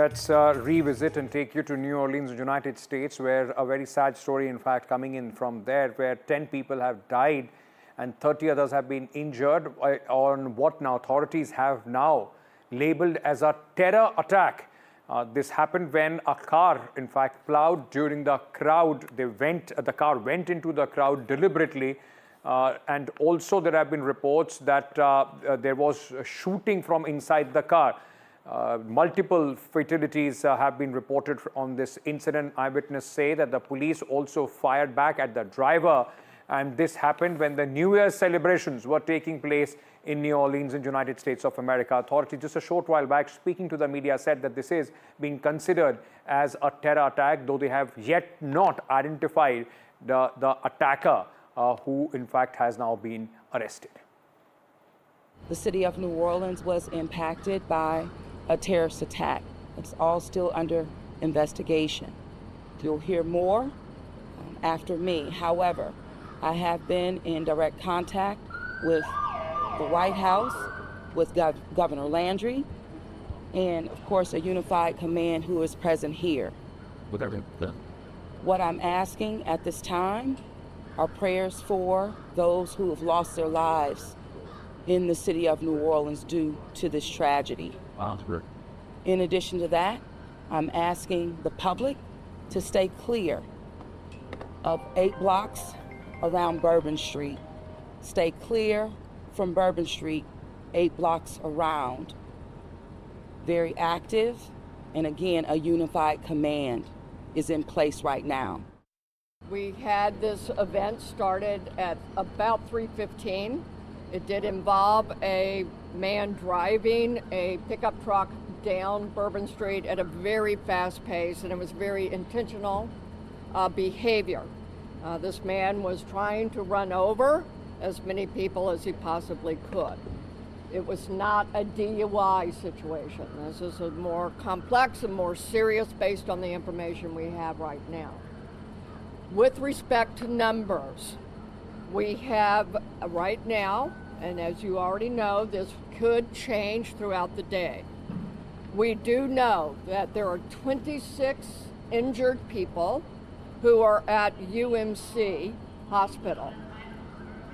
Let's revisit and take you to New Orleans, United States, where a very sad story, in fact, coming in from there, where 10 people have died and 30 others have been injured on what now authorities have now labeled as a terror attack. This happened when a car, in fact, plowed during the crowd. The car went into the crowd deliberately. And also there have been reports that there was shooting from inside the car. Multiple fatalities have been reported on this incident. Eyewitnesses say that the police also fired back at the driver, and this happened when the New Year's celebrations were taking place in New Orleans in the United States of America. Authorities just a short while back, speaking to the media, said that this is being considered as a terror attack, though they have yet not identified the attacker who in fact has now been arrested. The city of New Orleans was impacted by a terrorist attack. It's all still under investigation. You'll hear more after me. However, I have been in direct contact with the White House, with Governor Landry, and of course a unified command who is present here. What I'm asking at this time are prayers for those who have lost their lives in the city of New Orleans due to this tragedy. In addition to that, I'm asking the public to stay clear of 8 blocks around Bourbon Street. Stay clear from Bourbon Street, 8 blocks around. Very active, and again, a unified command is in place right now. We had this event started at about 3:15. It did involve a man driving a pickup truck down Bourbon Street at a very fast pace, and it was very intentional behavior. This man was trying to run over as many people as he possibly could. It was not a DUI situation. This is a more complex and more serious based on the information we have right now. With respect to numbers, we have right now, and as you already know, this could change throughout the day. We do know that there are 26 injured people who are at UMC Hospital.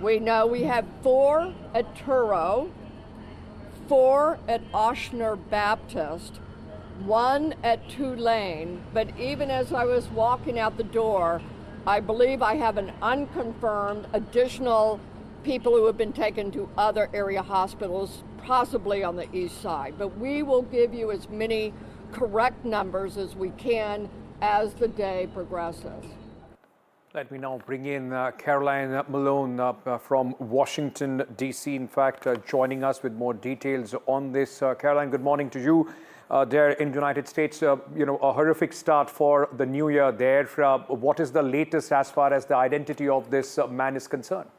We know we have 4 at Turo, 4 at Oshner Baptist, 1 at Tulane, but even as I was walking out the door, I believe I have an unconfirmed additional people who have been taken to other area hospitals, possibly on the east side. But we will give you as many correct numbers as we can as the day progresses. Let me now bring in Caroline Malone from Washington, D.C., in fact, joining us with more details on this. Caroline, good morning to you. There in the United States, a horrific start for the new year there. What is the latest as far as the identity of this man is concerned?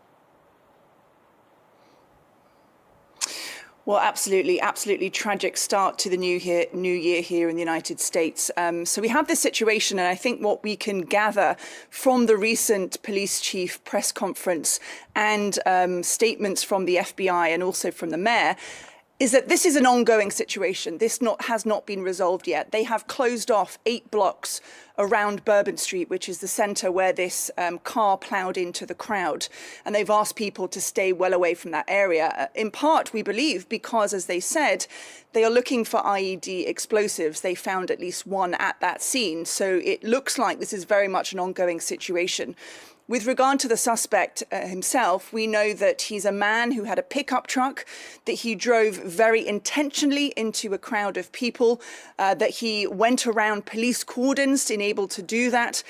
Well, absolutely tragic start to the new year here in the United States. So we have this situation, and I think what we can gather from the recent police chief press conference and statements from the FBI and also from the mayor is that this is an ongoing situation. This has not been resolved yet. They have closed off 8 blocks around Bourbon Street, which is the centre where this car ploughed into the crowd. And they've asked people to stay well away from that area, in part, we believe, because, as they said, they are looking for IED explosives. They found at least 1 at that scene. So it looks like this is very much an ongoing situation. With regard to the suspect himself, we know that he's a man who had a pickup truck, that he drove very intentionally into a crowd of people, that he went around police cordons and able to do that.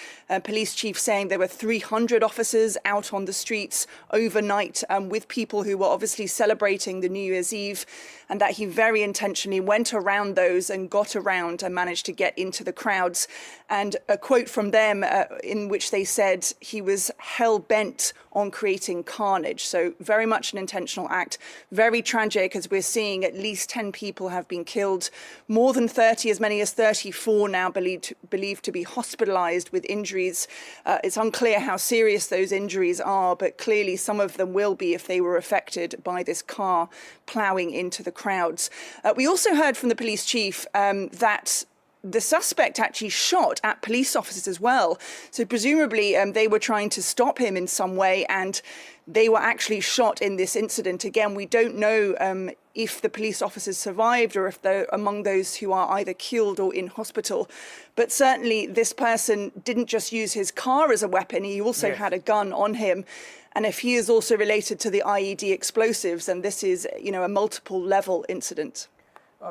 Police chief saying there were 300 officers out on the streets overnight with people who were obviously celebrating the New Year's Eve, and that he very intentionally went around those and got around and managed to get into the crowds. And a quote from them in which they said he was hell-bent on creating carnage. So very much an intentional act. Very tragic, as we're seeing at least 10 people have been killed. More than 30, as many as 34 now believed to be hospitalized with injuries. It's unclear how serious those injuries are, but clearly some of them will be if they were affected by this car ploughing into the crowds. We also heard from the police chief that the suspect actually shot at police officers as well. So presumably they were trying to stop him in some way, and they were actually shot in this incident. Again, we don't know if the police officers survived or if they're among those who are either killed or in hospital. But certainly this person didn't just use his car as a weapon, he also had a gun on him. And if he is also related to the IED explosives, then this is, a multiple level incident.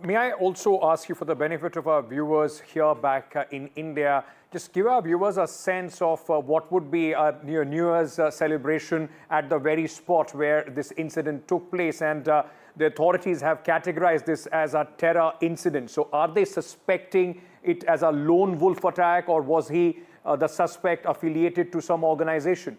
May I also ask you, for the benefit of our viewers here back in India, just give our viewers a sense of what would be a New Year's celebration at the very spot where this incident took place. And the authorities have categorized this as a terror incident. So are they suspecting it as a lone wolf attack, or was he, the suspect, affiliated to some organization?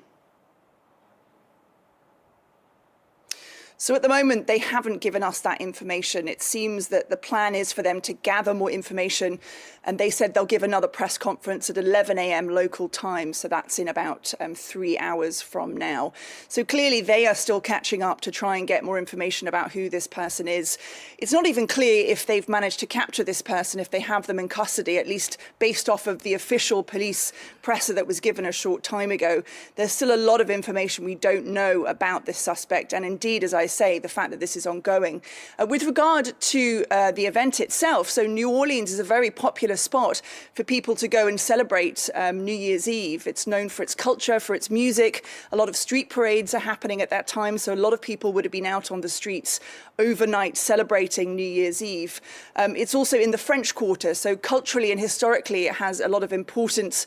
So at the moment, they haven't given us that information. It seems that the plan is for them to gather more information, and they said they'll give another press conference at 11 a.m. local time. So that's in about 3 hours from now. So clearly they are still catching up to try and get more information about who this person is. It's not even clear if they've managed to capture this person, if they have them in custody, at least based off of the official police presser that was given a short time ago. There's still a lot of information we don't know about this suspect. And indeed, as I say, the fact that this is ongoing. With regard to the event itself, so New Orleans is a very popular spot for people to go and celebrate New Year's Eve. It's known for its culture, for its music. A lot of street parades are happening at that time, so a lot of people would have been out on the streets overnight celebrating New Year's Eve. It's also in the French Quarter, so culturally and historically it has a lot of importance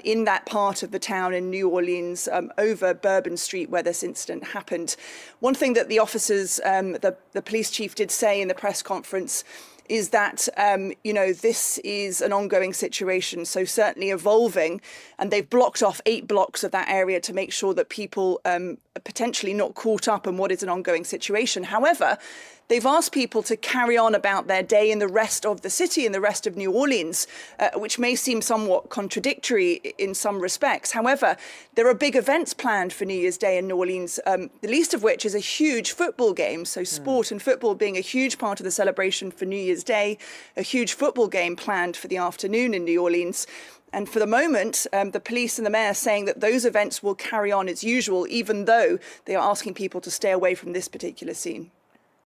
in that part of the town in New Orleans, over Bourbon Street where this incident happened. One thing that the officers, the police chief did say in the press conference is that, this is an ongoing situation, so certainly evolving, and they've blocked off 8 blocks of that area to make sure that people are potentially not caught up in what is an ongoing situation. However, they've asked people to carry on about their day in the rest of the city, in the rest of New Orleans, which may seem somewhat contradictory in some respects. However, there are big events planned for New Year's Day in New Orleans, the least of which is a huge football game. So sport and football being a huge part of the celebration for New Year's Day, a huge football game planned for the afternoon in New Orleans. And for the moment, the police and the mayor are saying that those events will carry on as usual, even though they are asking people to stay away from this particular scene.